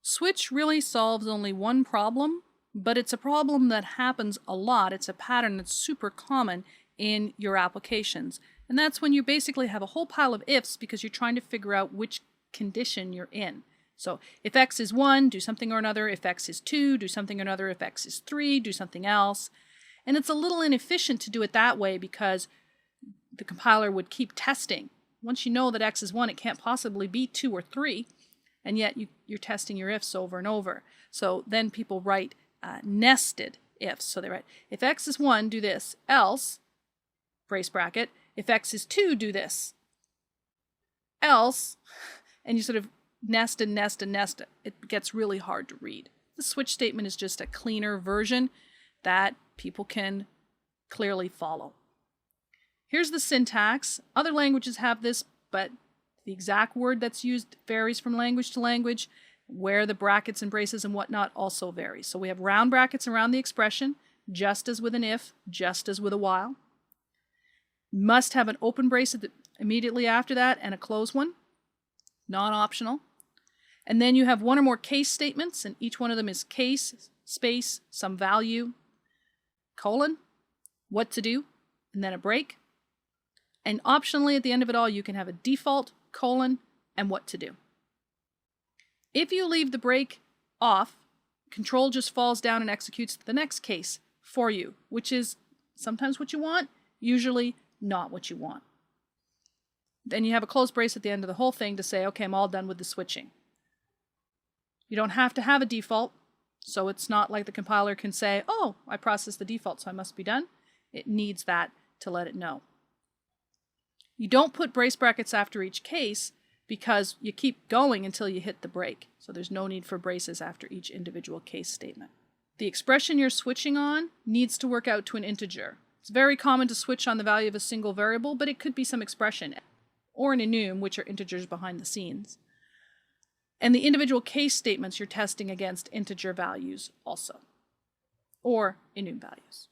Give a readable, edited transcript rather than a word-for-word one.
Switch really solves only one problem, but it's a problem that happens a lot. It's a pattern that's super common in your applications. And that's when you basically have a whole pile of ifs because you're trying to figure out which condition you're in. So if x is 1, do something or another. If x is 2, do something or another. If x is 3, do something else. And it's a little inefficient to do it that way because the compiler would keep testing. Once you know that x is 1, it can't possibly be 2 or 3. And yet you're testing your ifs over and over. So then people write nested ifs. So they write, if x is 1, do this, else, brace bracket, if x is 2, do this, else, and you sort of nest and nest and nest. It gets really hard to read. The switch statement is just a cleaner version that people can clearly follow. Here's the syntax. Other languages have this, but the exact word that's used varies from language to language. Where the brackets and braces and whatnot also varies. So we have round brackets around the expression, just as with an if, just as with a while. Must have an open brace immediately after that and a closed one, non-optional. And then you have one or more case statements, and each one of them is case, space, some value, colon, what to do, and then a break. And optionally at the end of it all, you can have a default, colon, and what to do. If you leave the break off, control just falls down and executes the next case for you, which is sometimes what you want, usually not what you want. Then you have a close brace at the end of the whole thing to say, okay, I'm all done with the switching. You don't have to have a default, so it's not like the compiler can say, oh, I processed the default, so I must be done. It needs that to let it know. You don't put brace brackets after each case because you keep going until you hit the break. So there's no need for braces after each individual case statement. The expression you're switching on needs to work out to an integer. It's very common to switch on the value of a single variable, but it could be some expression, or an enum, which are integers behind the scenes. And the individual case statements you're testing against integer values also, or enum values.